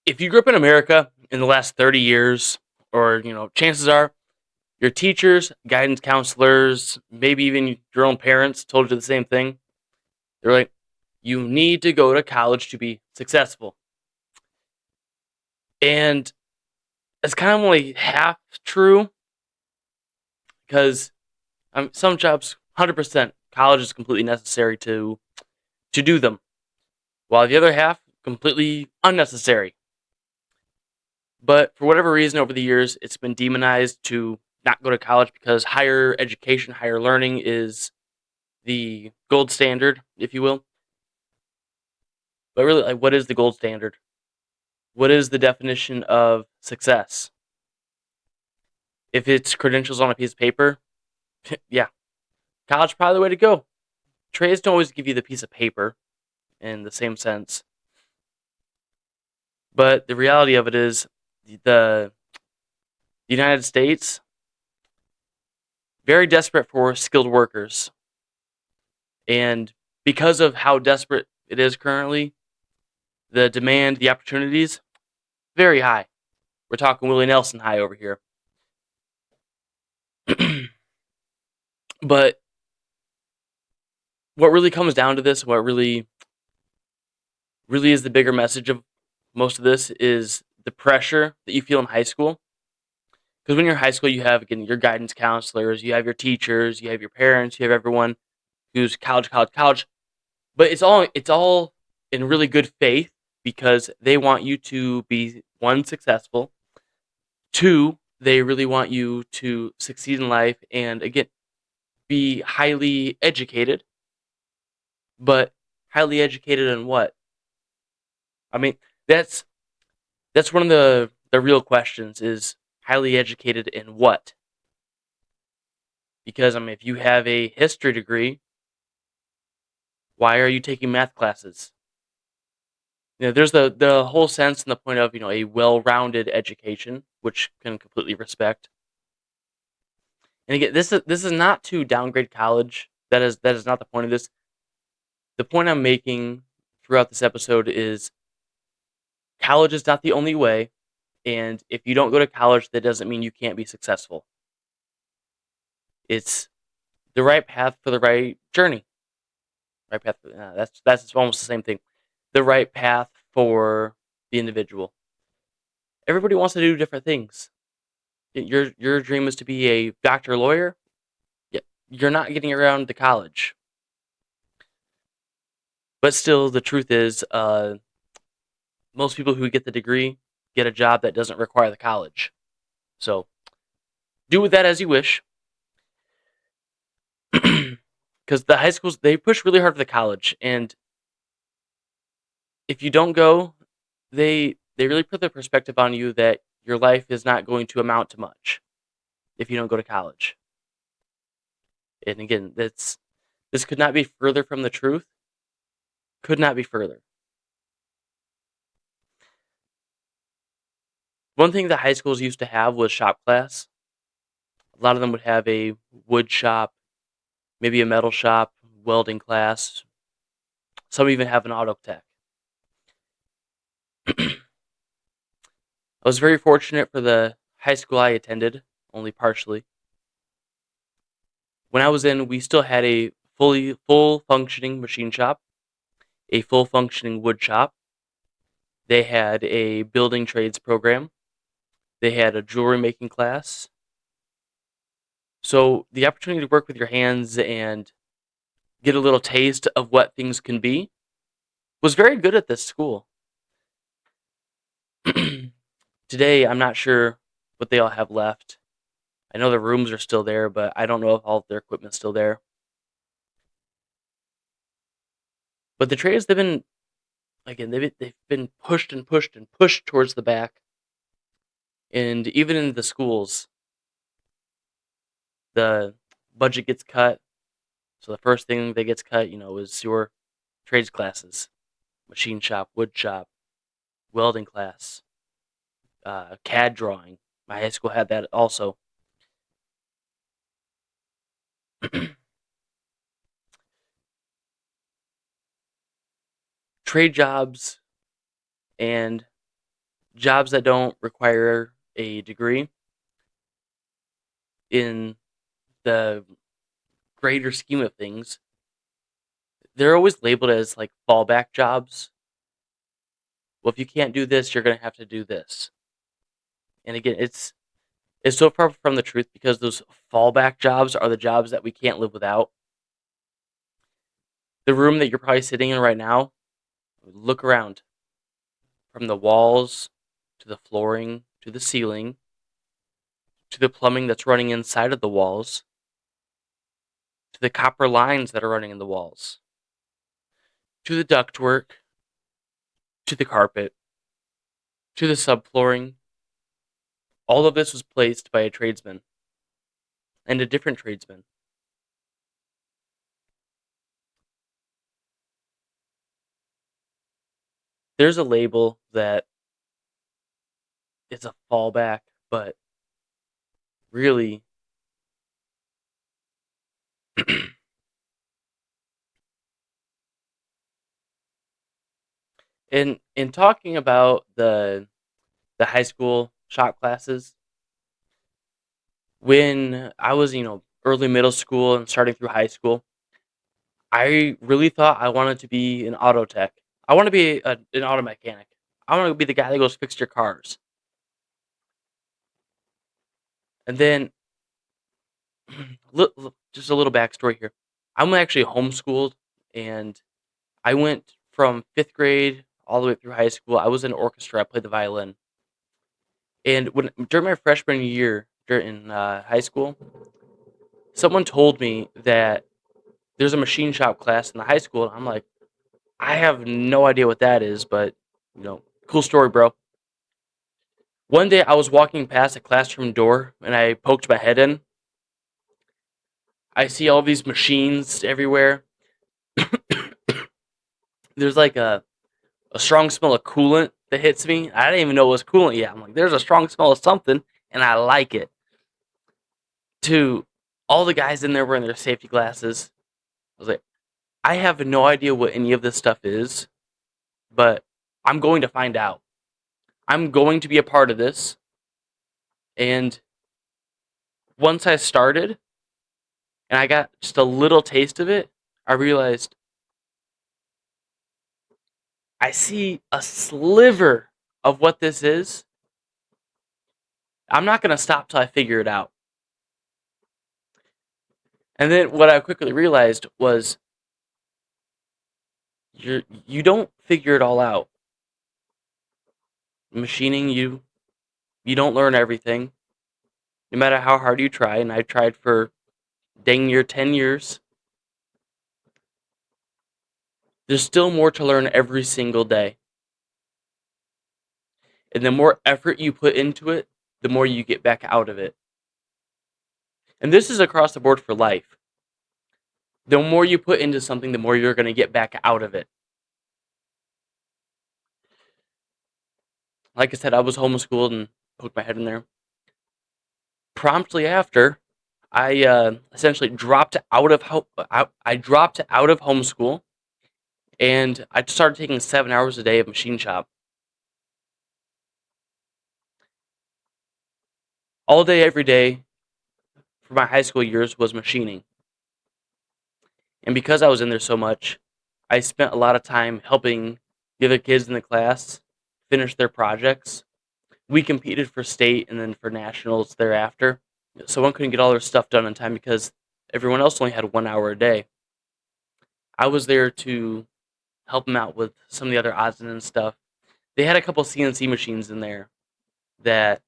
If you grew up in America in the last 30 years, or chances are your teachers, guidance counselors, maybe even your own parents told you the same thing. They're like, you need to go to college to be successful. And it's kind of only half true because some jobs, 100%, college is completely necessary to do them, while the other half, completely unnecessary. But for whatever reason, over the years, it's been demonized to not go to college because higher education, higher learning is the gold standard, if you will. But really, like, what is the gold standard? What is the definition of success? If it's credentials on a piece of paper, yeah, college is probably the way to go. Trades don't always give you the piece of paper in the same sense. But the reality of it is the United States, very desperate for skilled workers. And because of how desperate it is currently, the demand, the opportunities, very high. We're talking Willie Nelson high over here. But what really comes down to this, what really is the bigger message of most of this is the pressure that you feel in high school. Because when you're in high school, you have, again, your guidance counselors, you have your teachers, you have your parents, you have everyone who's college, college, college. But it's all in really good faith because they want you to be, one, successful, two, they really want you to succeed in life and, again, be highly educated. But highly educated in what? I mean, that's that's one of the real questions, is highly educated in what? Because, I mean, if you have a history degree, why are you taking math classes? There's the whole sense and the point of, a well-rounded education, which can completely respect. And again, this is not to downgrade college. That is not the point of this. The point I'm making throughout this episode is college is not the only way, and if you don't go to college, that doesn't mean you can't be successful. It's the right path for the right journey. Right path. That's almost the same thing. The right path for the individual. Everybody wants to do different things. Your dream is to be a doctor, lawyer. Yeah, you're not getting around to college. But still, the truth is, most people who get the degree get a job that doesn't require the college. So do with that as you wish. Because the high schools, they push really hard for the college, and if you don't go, they really put the perspective on you that your life is not going to amount to much if you don't go to college. And again, this could not be further from the truth. Could not be further. One thing that high schools used to have was shop class. A lot of them would have a wood shop, maybe a metal shop, welding class. Some even have an auto tech. I was very fortunate for the high school I attended, only partially. When I was in, we still had a full functioning machine shop, a full functioning wood shop. They had a building trades program. They had a jewelry making class. So the opportunity to work with your hands and get a little taste of what things can be was very good at this school. Today, I'm not sure what they all have left. I know the rooms are still there, but I don't know if all of their equipment's still there. But the trades, they've been, again, they've been pushed and pushed and pushed towards the back. And even in the schools, the budget gets cut. So the first thing that gets cut, is your trades classes, machine shop, wood shop, welding class, CAD drawing. My high school had that also. Trade jobs and jobs that don't require a degree in the greater scheme of things, they're always labeled as like fallback jobs. Well, if you can't do this, you're going to have to do this. And again, it's so far from the truth because those fallback jobs are the jobs that we can't live without. The room that you're probably sitting in right now, look around from the walls to the flooring to the ceiling to the plumbing that's running inside of the walls to the copper lines that are running in the walls to the ductwork to the carpet to the subflooring. All of this was placed by a tradesman and a different tradesman. There's a label that is a fallback, but really, in talking about the high school shop classes, when I was early middle school and starting through high school, I really thought I wanted to be an auto tech. I want to be an auto mechanic. I want to be the guy that goes fix your cars. And then, just a little backstory here. I'm actually homeschooled, and I went from fifth grade all the way through high school. I was in orchestra. I played the violin. And when during my freshman year during high school, someone told me that there's a machine shop class in the high school. And I'm like, I have no idea what that is, but cool story, bro. One day I was walking past a classroom door and I poked my head in. I see all these machines everywhere. There's like a strong smell of coolant that hits me. I didn't even know it was coolant yet. I'm like, there's a strong smell of something, and I like it. To all the guys in there wearing their safety glasses, I was like, I have no idea what any of this stuff is, but I'm going to find out. I'm going to be a part of this. And once I started and I got just a little taste of it, I realized I see a sliver of what this is. I'm not going to stop till I figure it out. And then what I quickly realized was you don't figure it all out. Machining, you don't learn everything, no matter how hard you try. And I tried for dang near 10 years. There's still more to learn every single day. And the more effort you put into it, the more you get back out of it. And this is across the board for life. The more you put into something, the more you're going to get back out of it. Like I said, I was homeschooled and poked my head in there. Promptly after, I essentially dropped out of I dropped out of homeschool, and I started taking 7 hours a day of machine shop. All day, every day for my high school years was machining. And because I was in there so much, I spent a lot of time helping the other kids in the class finish their projects. We competed for state and then for nationals thereafter. Someone couldn't get all their stuff done in time because everyone else only had 1 hour a day. I was there to help them out with some of the other odds and ends stuff. They had a couple CNC machines in there that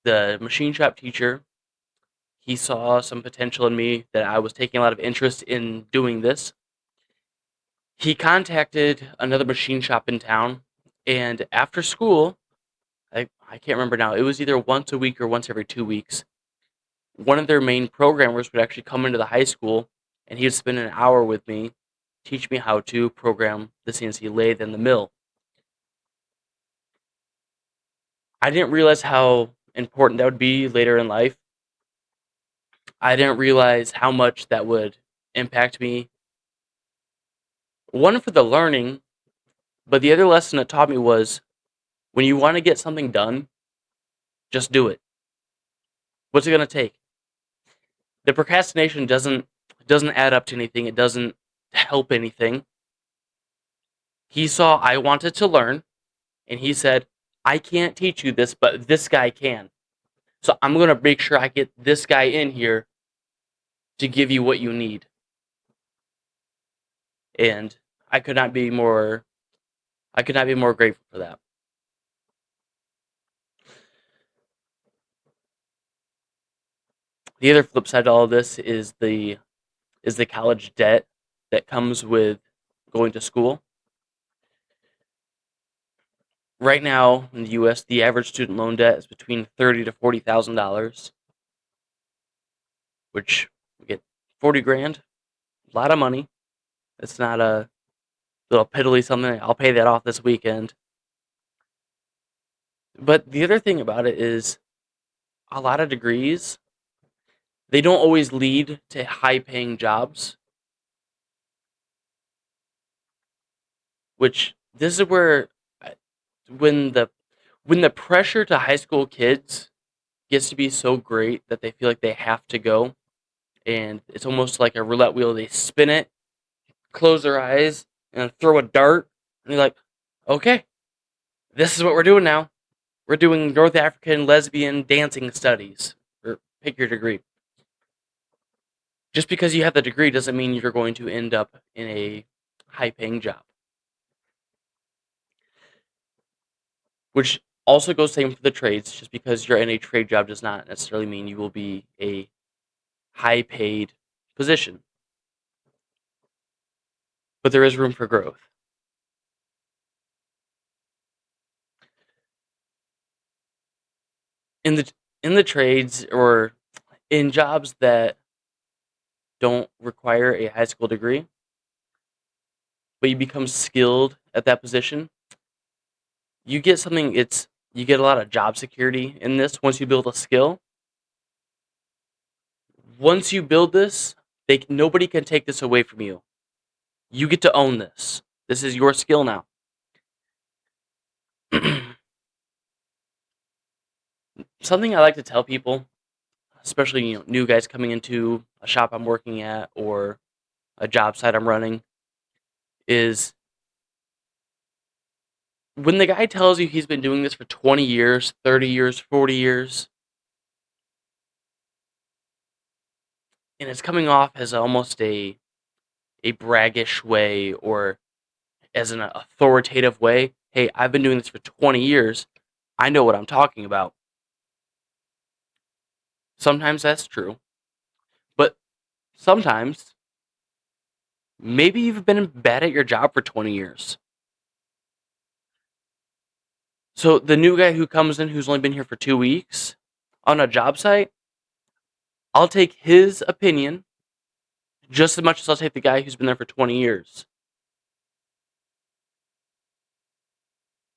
the machine shop teacher, he saw some potential in me, that I was taking a lot of interest in doing this. He contacted another machine shop in town, and after school, I can't remember now, it was either once a week or once every 2 weeks, one of their main programmers would actually come into the high school and he would spend an hour with me, teach me how to program the CNC lathe and the mill. I didn't realize how important that would be later in life. I didn't realize how much that would impact me. One, for the learning, but the other lesson it taught me was When you want to get something done, just do it. What's it going to take? The procrastination doesn't add up to anything. It doesn't help anything. He saw I wanted to learn, and he said, I can't teach you this, but this guy can. So I'm going to make sure I get this guy in here to give you what you need. And I could not be more grateful for that. The other flip side to all of this is the college debt that comes with going to school. Right now in the U.S., the average student loan debt is between $30,000 to $40,000, which we get 40 grand, a lot of money. It's not a little piddly something. I'll pay that off this weekend. But the other thing about it is a lot of degrees, they don't always lead to high-paying jobs, which this is where when the pressure to high school kids gets to be so great that they feel like they have to go, and it's almost like a roulette wheel. They spin it, close their eyes, and throw a dart, and they're like, okay, this is what we're doing now. We're doing North African lesbian dancing studies, or pick your degree. Just because you have the degree doesn't mean you're going to end up in a high-paying job. Which also goes same for the trades. Just because you're in a trade job does not necessarily mean you will be a high-paid position. But there is room for growth. In the trades or in jobs that don't require a high school degree, but you become skilled at that position, you get you get a lot of job security in this once you build a skill. Once you build this, nobody can take this away from you. You get to own this. This is your skill now. Something I like to tell people, especially new guys coming into a shop I'm working at or a job site I'm running, is when the guy tells you he's been doing this for 20 years, 30 years, 40 years, and it's coming off as almost a braggish way or as an authoritative way. Hey, I've been doing this for 20 years. I know what I'm talking about. Sometimes that's true. But sometimes, maybe you've been bad at your job for 20 years. So the new guy who comes in who's only been here for 2 weeks on a job site, I'll take his opinion just as much as I'll take the guy who's been there for 20 years.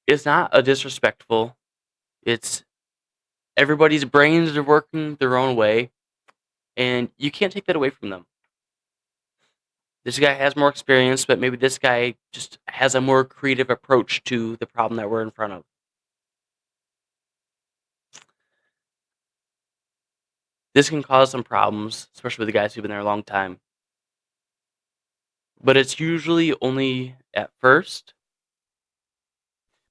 It's not a disrespectful. It's everybody's brains are working their own way, and you can't take that away from them. This guy has more experience, but maybe this guy just has a more creative approach to the problem that we're in front of. This can cause some problems, especially with the guys who've been there a long time. But it's usually only at first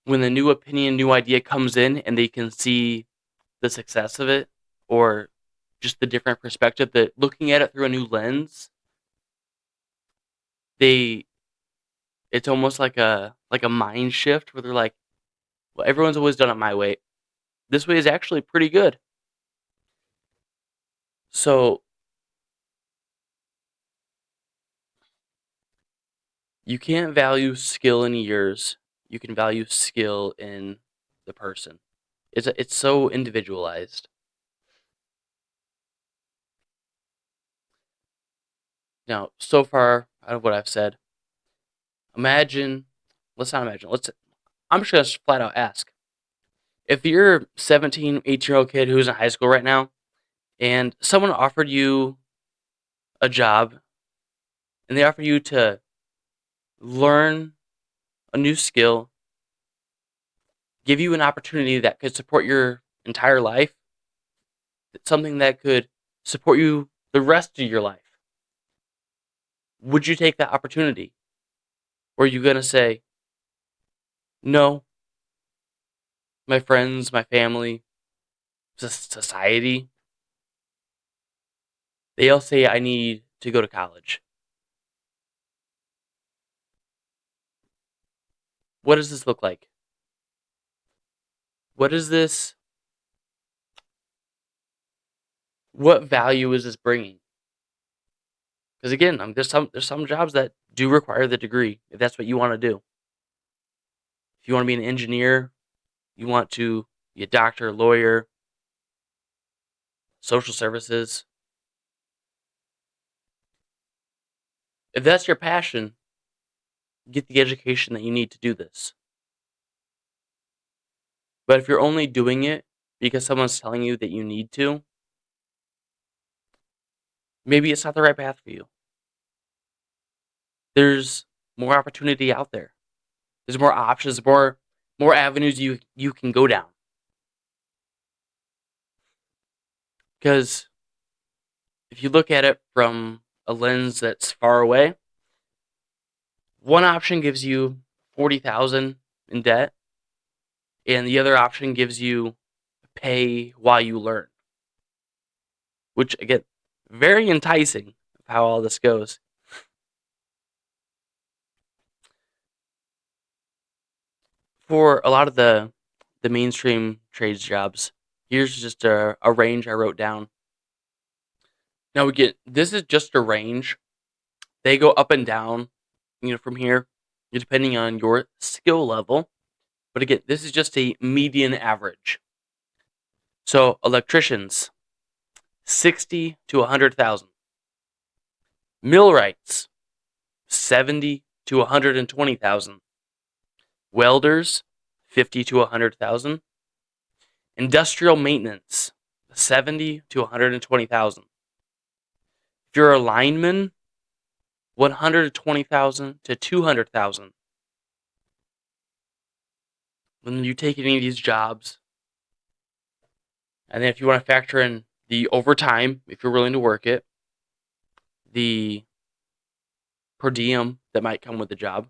when the new opinion, new idea comes in and they can see the success of it or just the different perspective that looking at it through a new lens, they it's almost like a mind shift where they're like, well, everyone's always done it my way. This way is actually pretty good. So you can't value skill in years. You can value skill in the person. It's so individualized. Now, so far out of what I've said, imagine, let's not imagine, I'm just going to flat out ask. If you're a 17, 18-year-old kid who's in high school right now, and someone offered you a job, and they offered you to learn a new skill give you an opportunity that could support your entire life, something that could support you the rest of your life, would you take that opportunity? Or are you going to say, no, my friends, my family, society, they all say I need to go to college. What does this look like? What is this? What value is this bringing? Because again, there's some jobs that do require the degree if that's what you want to do. If you want to be an engineer, you want to be a doctor, lawyer, social services. If that's your passion, get the education that you need to do this. But if you're only doing it because someone's telling you that you need to, maybe it's not the right path for you. There's more opportunity out there. There's more options, more avenues you can go down. Because if you look at it from a lens that's far away, one option gives you 40,000 in debt, and the other option gives you pay while you learn. Which again, very enticing of how all this goes. For a lot of the mainstream trades jobs, here's just a range I wrote down. Now this is just a range. They go up and down, from here, depending on your skill level. But again, this is just a median average. So electricians, 60 to 100,000. Millwrights, 70 to 120,000. Welders, 50 to 100,000. Industrial maintenance, 70 to 120,000. If you're a lineman, 120,000 to 200,000. When you take any of these jobs, and then if you want to factor in the overtime, if you're willing to work it, the per diem that might come with the job,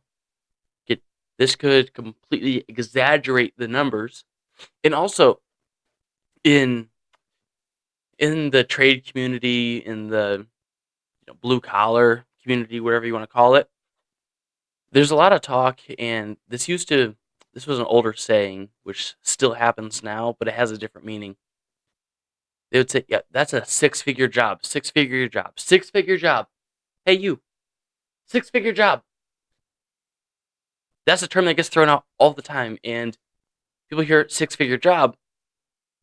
this could completely exaggerate the numbers. And also in the trade community, in the blue collar community, whatever you want to call it, there's a lot of talk, and this was an older saying, which still happens now, but it has a different meaning. They would say, yeah, that's a six-figure job, six-figure job, six-figure job. Hey, you, six-figure job. That's a term that gets thrown out all the time, and people hear six-figure job.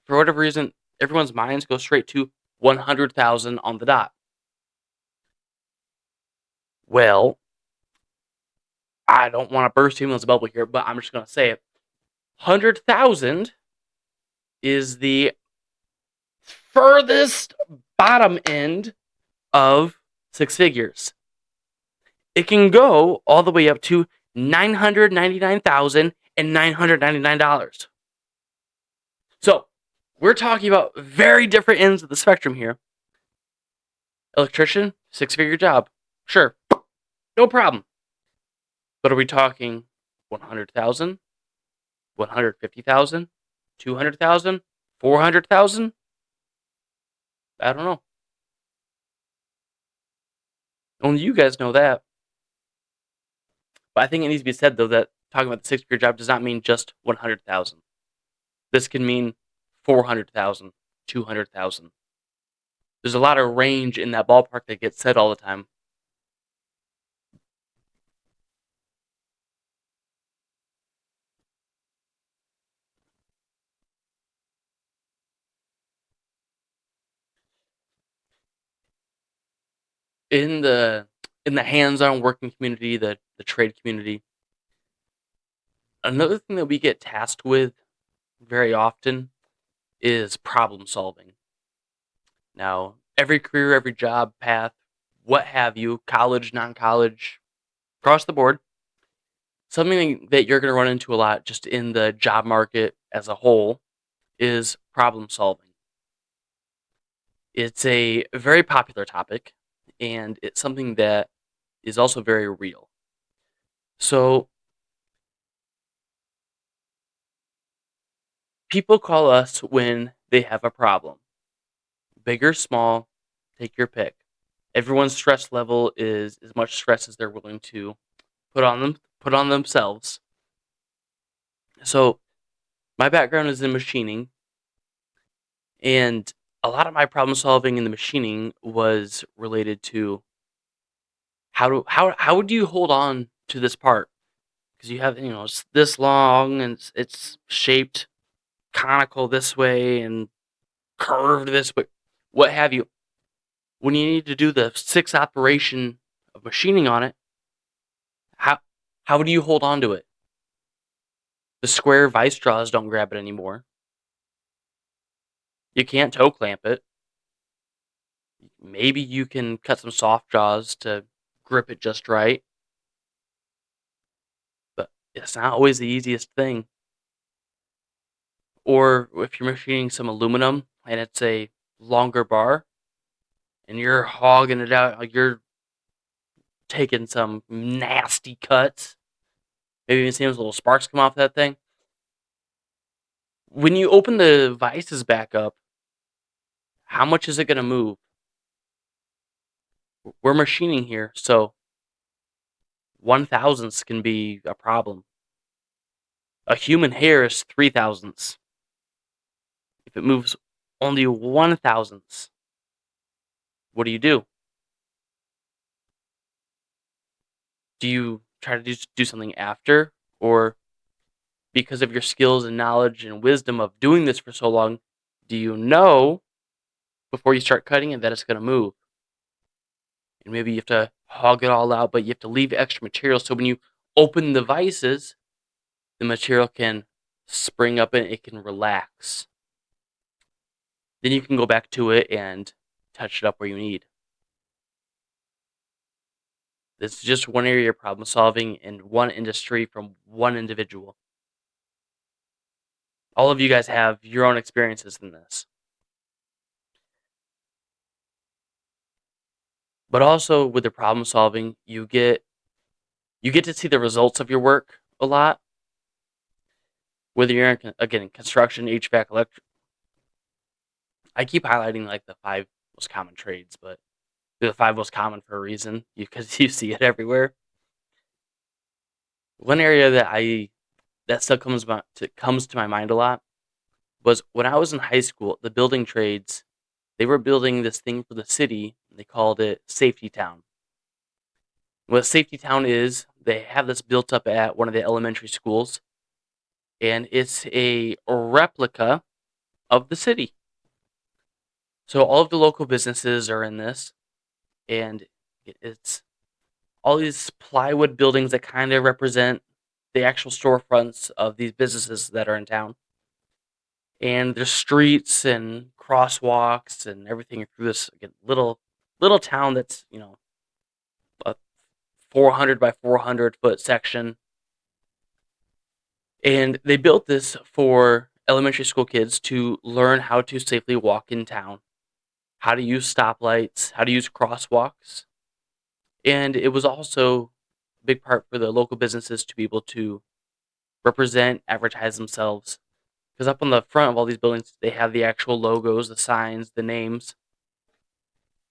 For whatever reason, everyone's minds go straight to 100,000 on the dot. Well, I don't want to burst anyone's bubble here, but I'm just going to say it. 100,000 is the furthest bottom end of six figures. It can go all the way up to $999,999. So we're talking about very different ends of the spectrum here. Electrician, six-figure job. Sure, no problem. But are we talking 100,000, 150,000, 200,000, 400,000? I don't know. Only you guys know that. But I think it needs to be said, though, that talking about the six-figure job does not mean just 100,000. This can mean 400,000, 200,000. There's a lot of range in that ballpark that gets said all the time. In the hands-on working community, the trade community, another thing that we get tasked with very often is problem solving. Now, every career, every job path, what have you, college, non-college, across the board, Something that you're going to run into a lot just in the job market as a whole is problem solving. It's a very popular topic, and it's something that is also very real. So, people call us when they have a problem. Big or small, take your pick. Everyone's stress level is as much stress as they're willing to put on themselves. So, my background is in machining, and a lot of my problem solving in the machining was related to how would you hold on to this part? Because you have, it's this long and it's shaped conical this way and curved this way, what have you. When you need to do the sixth operation of machining on it, how how do you hold on to it? The square vice jaws don't grab it anymore. You can't toe clamp it. Maybe you can cut some soft jaws to grip it just right, but it's not always the easiest thing. Or if you're machining some aluminum and it's a longer bar and you're hogging it out, like you're taking some nasty cuts. Maybe even seeing those little sparks come off that thing. When you open the vices back up, how much is it going to move? We're machining here, so 1/1000ths can be a problem. A human hair is 3/1000ths. If it moves only 1/1000ths, what do you do? Do you try to do something after? Or because of your skills and knowledge and wisdom of doing this for so long, do you know before you start cutting it that it's going to move? And maybe you have to hog it all out, but you have to leave extra material so when you open the vices, the material can spring up and it can relax. Then you can go back to it and touch it up where you need. This is just one area of problem solving in one industry from one individual. All of you guys have your own experiences in this. But also with the problem solving, you get to see the results of your work a lot. Whether you're in, again, construction, HVAC, electric. I keep highlighting like the five most common trades, but they're the five most common for a reason because you see it everywhere. One area that still comes to my mind a lot was when I was in high school. The building trades, they were building this thing for the city. And they called it Safety Town. What Safety Town is, they have this built up at one of the elementary schools, and it's a replica of the city. So all of the local businesses are in this, and it's all these plywood buildings that kind of represent the actual storefronts of these businesses that are in town. And there's streets and crosswalks and everything through this again, little town that's a 400 by 400 foot section. And they built this for elementary school kids to learn how to safely walk in town, how to use stoplights, how to use crosswalks. And it was also a big part for the local businesses to be able to represent, advertise themselves. Because up on the front of all these buildings, they have the actual logos, the signs, the names.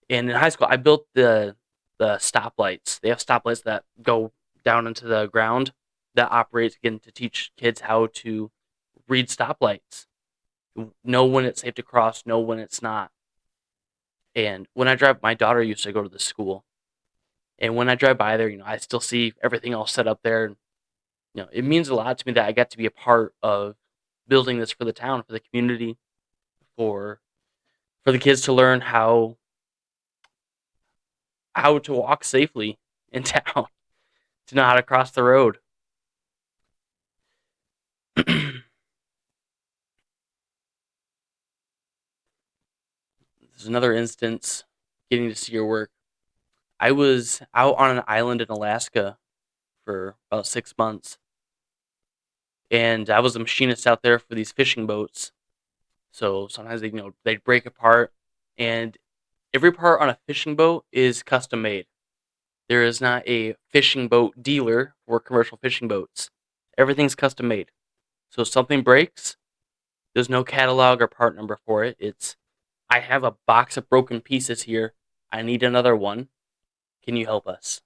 And in high school, I built the stoplights. They have stoplights that go down into the ground that operate again to teach kids how to read stoplights, know when it's safe to cross, know when it's not. And when I drive, my daughter used to go to the school, and when I drive by there, I still see everything all set up there. It means a lot to me that I got to be a part of building this for the town, for the community, for the kids to learn how to walk safely in town, to know how to cross the road. This is another instance getting to see your work. I was out on an island in Alaska for about 6 months, and I was a machinist out there for these fishing boats. So sometimes they'd break apart, and every part on a fishing boat is custom made. There is not a fishing boat dealer for commercial fishing boats. Everything's custom made. So if something breaks, there's no catalog or part number for it. It's, I have a box of broken pieces here. I need another one. Can you help us?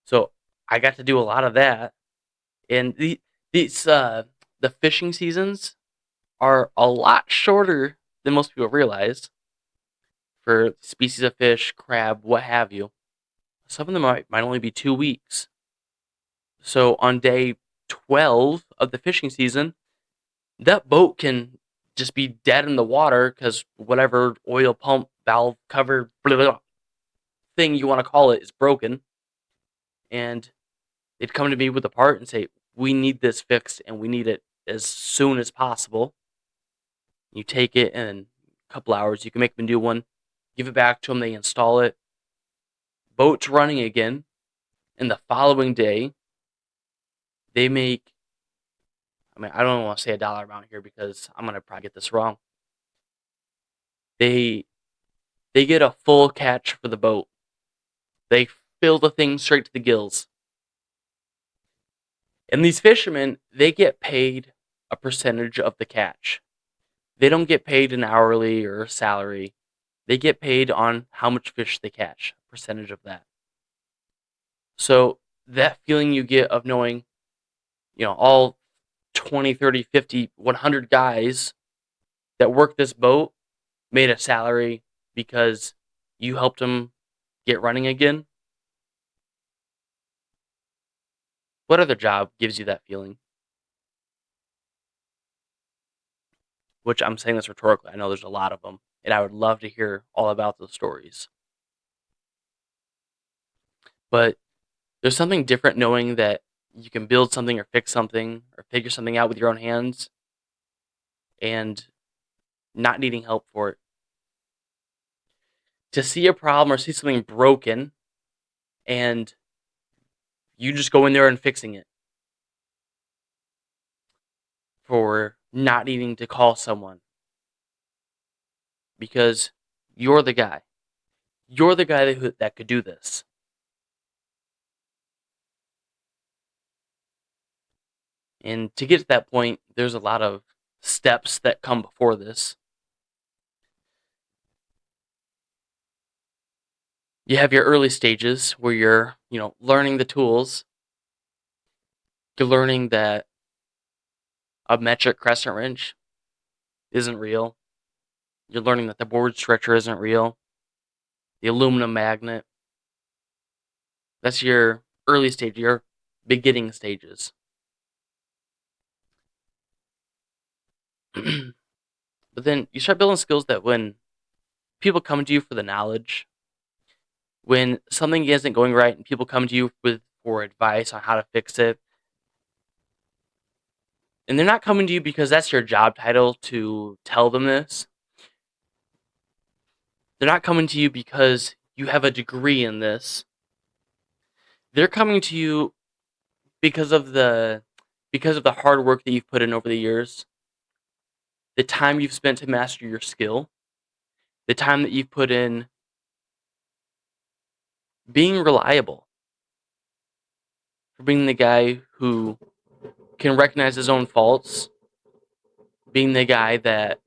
So I got to do a lot of that. And the fishing seasons are a lot shorter than most people realize for species of fish, crab, what have you. Some of them might only be 2 weeks. So on day 12 of the fishing season, that boat can just be dead in the water because whatever oil pump, valve, cover, blah, blah, blah, thing you want to call it is broken. And they'd come to me with a part and say, we need this fixed and we need it as soon as possible. You take it in a couple hours, you can make them a new one, give it back to them, they install it. Boat's running again. And the following day, they make, I don't want to say a dollar amount here because I'm going to probably get this wrong. They get a full catch for the boat. They fill the thing straight to the gills. And these fishermen, they get paid a percentage of the catch. They don't get paid an hourly or a salary. They get paid on how much fish they catch, a percentage of that. So that feeling you get of knowing, all 20, 30, 50, 100 guys that work this boat made a salary because you helped them get running again. What other job gives you that feeling? Which I'm saying this rhetorically. I know there's a lot of them, and I would love to hear all about those stories. But there's something different knowing that you can build something or fix something or figure something out with your own hands and not needing help for it. To see a problem or see something broken and you just go in there and fixing it. For not needing to call someone. Because you're the guy. You're the guy that could do this. And to get to that point, there's a lot of steps that come before this. You have your early stages where you're, learning the tools. You're learning that a metric crescent wrench isn't real. You're learning that the board stretcher isn't real. The aluminum magnet. That's your early stage, your beginning stages. But then you start building skills that when people come to you for the knowledge, when something isn't going right and people come to you for advice on how to fix it, and they're not coming to you because that's your job title to tell them this. They're not coming to you because you have a degree in this. They're coming to you because of the hard work that you've put in over the years, the time you've spent to master your skill, the time that you've put in being reliable, for being the guy who can recognize his own faults, being the guy that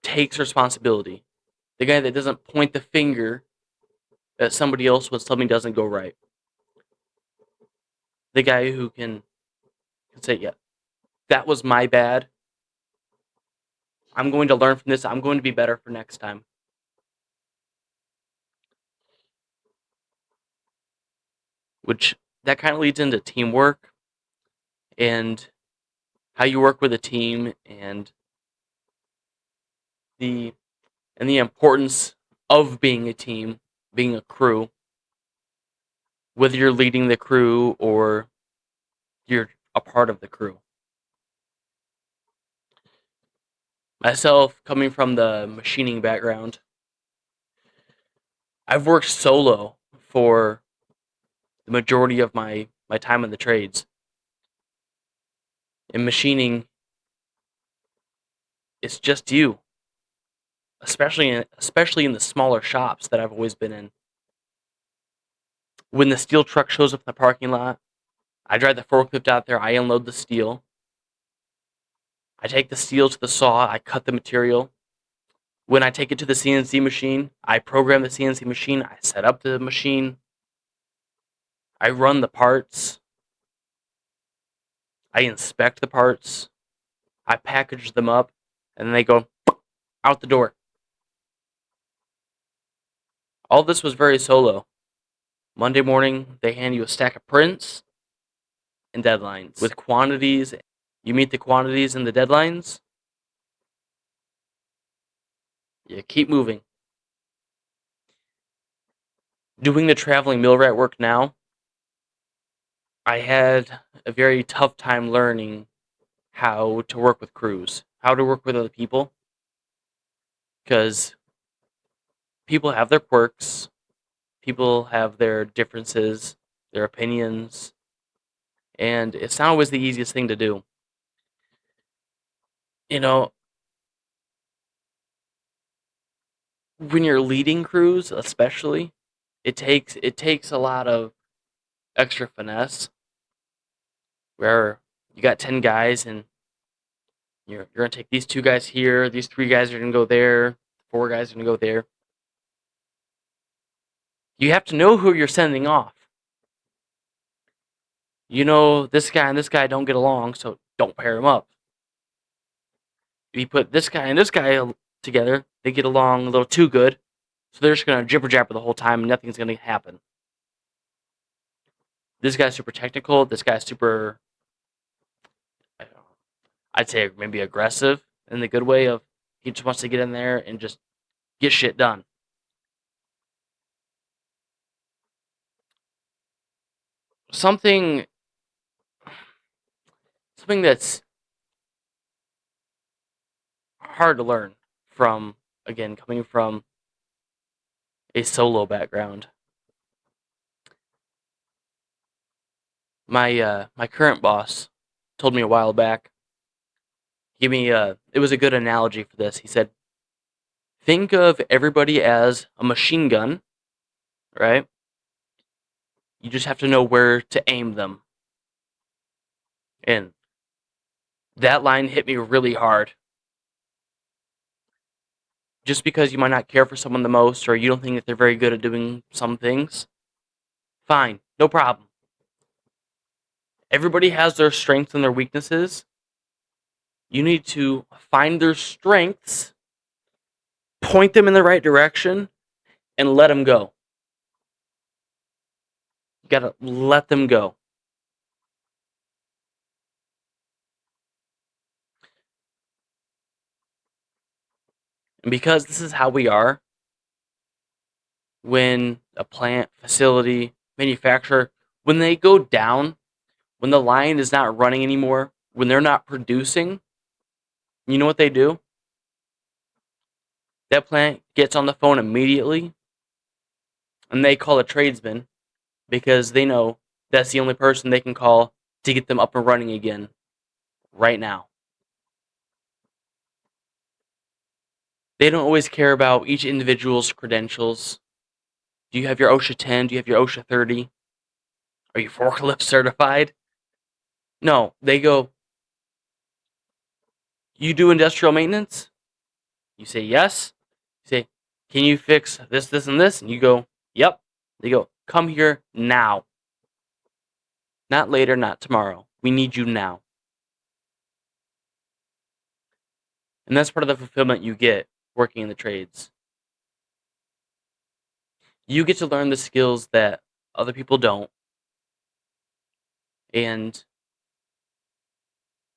takes responsibility, the guy that doesn't point the finger at somebody else when something doesn't go right, the guy who can say, yeah, that was my bad. I'm going to learn from this. I'm going to be better for next time. Which that kind of leads into teamwork and how you work with a team and the importance of being a team, being a crew, whether you're leading the crew or you're a part of the crew. Myself, coming from the machining background, I've worked solo for the majority of my time in the trades. In machining, it's just you, especially in the smaller shops that I've always been in. When the steel truck shows up in the parking lot, I drive the forklift out there, I unload the steel. I take the steel to the saw, I cut the material. When I take it to the CNC machine, I program the CNC machine, I set up the machine, I run the parts, I inspect the parts, I package them up, and then they go out the door. All this was very solo. Monday morning, they hand you a stack of prints and deadlines with quantities. You meet the quantities and the deadlines, you keep moving. Doing the traveling millwright work now, I had a very tough time learning how to work with crews, how to work with other people, because people have their quirks, people have their differences, their opinions, and it's not always the easiest thing to do. You know, when you're leading crews, especially, it takes a lot of extra finesse where you got 10 guys and you're gonna take these 2 guys here, these 3 guys are gonna go there, 4 guys are gonna go there. You have to know who you're sending off. You know this guy and this guy don't get along, so don't pair them up. If you put this guy and this guy together, they get along a little too good, so they're just gonna jibber jabber the whole time and nothing's gonna happen. This guy's super technical, this guy's super, I'd say maybe aggressive in the good way of he just wants to get in there and just get shit done. Something something that's hard to learn from, again, coming from a solo background. My current boss told me a while back. Give me it was a good analogy for this. He said, think of everybody as a machine gun, right? You just have to know where to aim them. And that line hit me really hard. Just because you might not care for someone the most or you don't think that they're very good at doing some things, fine, no problem. Everybody has their strengths and their weaknesses. You need to find their strengths, point them in the right direction, and let them go. You gotta let them go. And because this is how we are, when a plant, facility, manufacturer, when they go down, when the line is not running anymore, when they're not producing, you know what they do? That plant gets on the phone immediately and they call a tradesman because they know that's the only person they can call to get them up and running again right now. They don't always care about each individual's credentials. Do you have your OSHA 10? Do you have your OSHA 30? Are you forklift certified? No, they go, you do industrial maintenance? You say yes. You say, can you fix this, this, and this? And you go, yep. They go, come here now. Not later, not tomorrow. We need you now. And that's part of the fulfillment you get working in the trades. You get to learn the skills that other people don't. And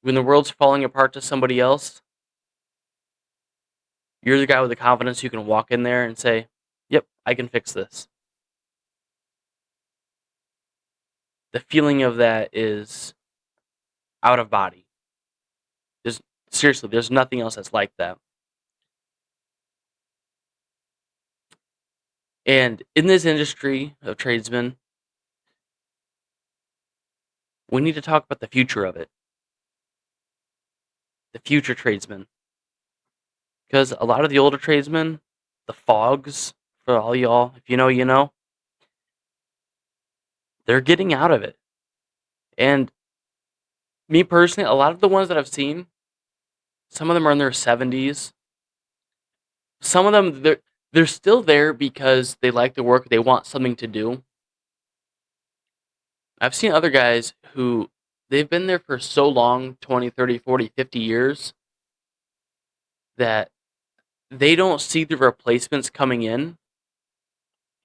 when the world's falling apart to somebody else, you're the guy with the confidence who can walk in there and say, yep, I can fix this. The feeling of that is out of body. Seriously, there's nothing else that's like that. And in this industry of tradesmen, we need to talk about the future of it, the future tradesmen. Because a lot of the older tradesmen, the fogs, for all y'all, if you know, you know, they're getting out of it. And me personally, a lot of the ones that I've seen, some of them are in their 70s. Some of them, they're still there because they like the work, they want something to do. I've seen other guys who they've been there for so long, 20, 30, 40, 50 years, that they don't see the replacements coming in,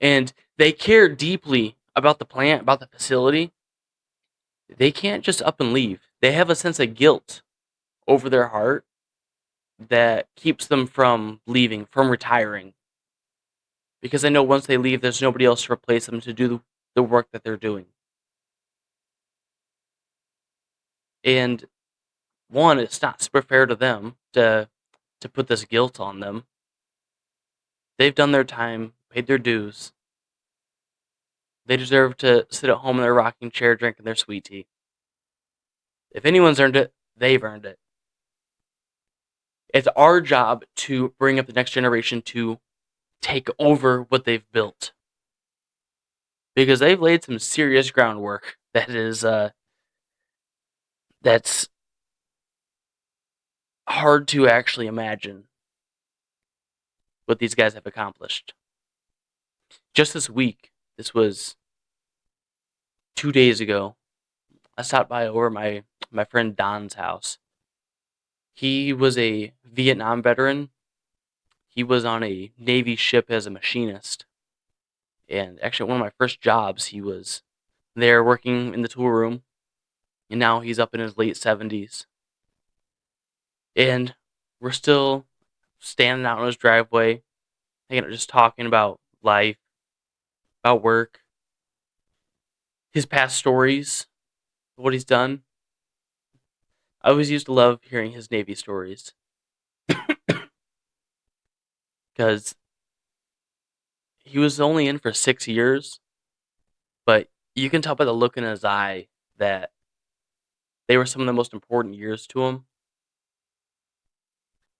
and they care deeply about the plant, about the facility. They can't just up and leave. They have a sense of guilt over their heart that keeps them from leaving, from retiring. Because they know once they leave, there's nobody else to replace them to do the work that they're doing. And one, it's not super fair to them to put this guilt on them. They've done their time, paid their dues. They deserve to sit at home in their rocking chair drinking their sweet tea. If anyone's earned it, they've earned it. It's our job to bring up the next generation to take over what they've built. Because they've laid some serious groundwork that's hard to actually imagine what these guys have accomplished. Just this week, this was 2 days ago, I stopped by over my friend Don's house. He was a Vietnam veteran. He was on a Navy ship as a machinist. And actually, one of my first jobs, he was there working in the tool room. And now he's up in his late 70s. And we're still standing out in his driveway, just talking about life, about work, his past stories, what he's done. I always used to love hearing his Navy stories because he was only in for 6 years, but you can tell by the look in his eye that they were some of the most important years to him.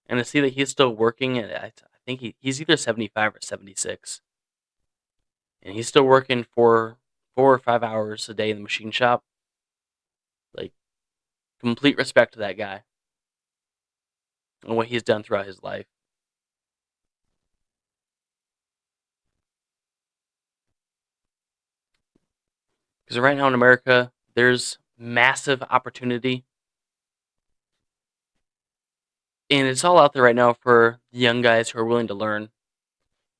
And to see that he's still working, I think he's either 75 or 76. And he's still working for 4 or 5 hours a day in the machine shop. Like, complete respect to that guy and what he's done throughout his life. Because right now in America, there's massive opportunity. And it's all out there right now for the young guys who are willing to learn,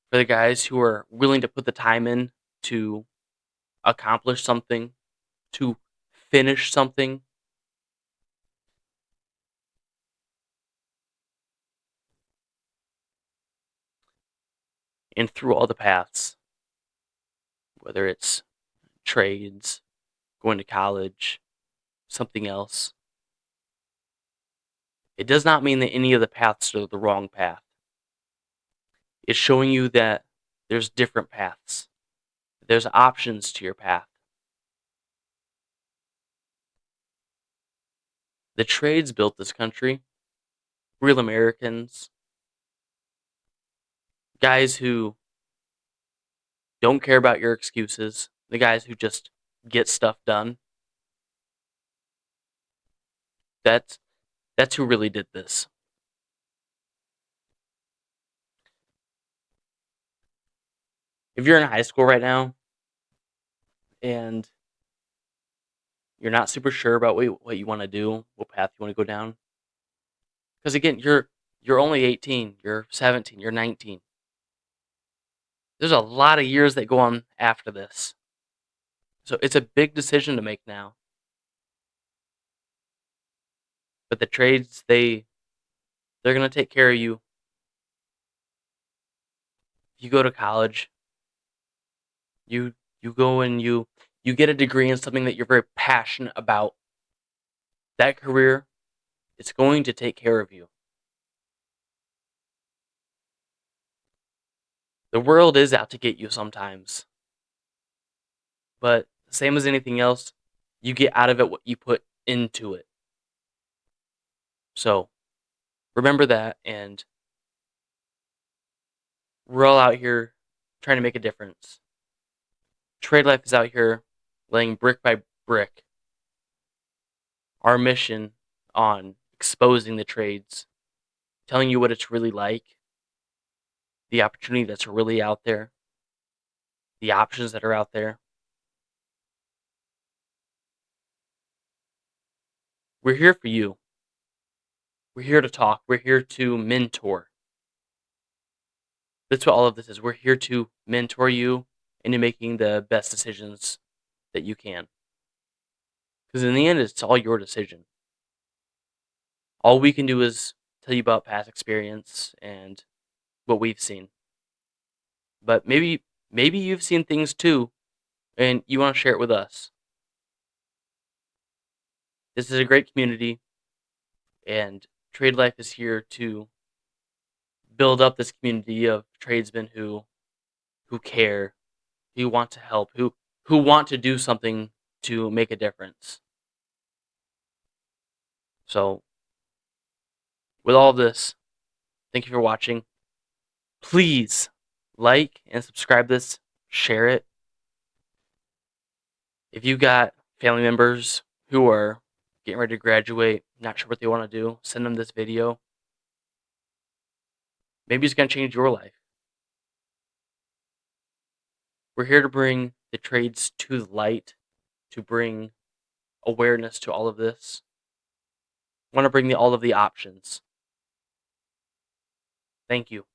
for the guys who are willing to put the time in to accomplish something, to finish something. And through all the paths, whether it's trades, going to college, something else. It does not mean that any of the paths are the wrong path. It's showing you that there's different paths. There's options to your path. The trades built this country. Real Americans. Guys who don't care about your excuses. The guys who just get stuff done. That's who really did this. If you're in high school right now and you're not super sure about what you want to do, what path you want to go down, because again, you're only 18, you're 17, you're 19. There's a lot of years that go on after this. So it's a big decision to make now. But the trades, they're going to take care of you. You go to college, you go and you get a degree in something that you're very passionate about. That career, it's going to take care of you. The world is out to get you sometimes, but same as anything else, you get out of it what you put into it. So remember that, and we're all out here trying to make a difference. Trade Life is out here laying brick by brick our mission on exposing the trades, telling you what it's really like, the opportunity that's really out there, the options that are out there. We're here for you. We're here to talk. We're here to mentor. That's what all of this is. We're here to mentor you into making the best decisions that you can. Because in the end, it's all your decision. All we can do is tell you about past experience and what we've seen. But maybe you've seen things too, and you want to share it with us. This is a great community, and Trade Life is here to build up this community of tradesmen who care, who want to help, who want to do something to make a difference. So, with all this, thank you for watching. Please like and subscribe this, share it. If you got family members who are getting ready to graduate, not sure what they want to do, send them this video. Maybe it's going to change your life. We're here to bring the trades to the light, to bring awareness to all of this. I want to bring all of the options. Thank you.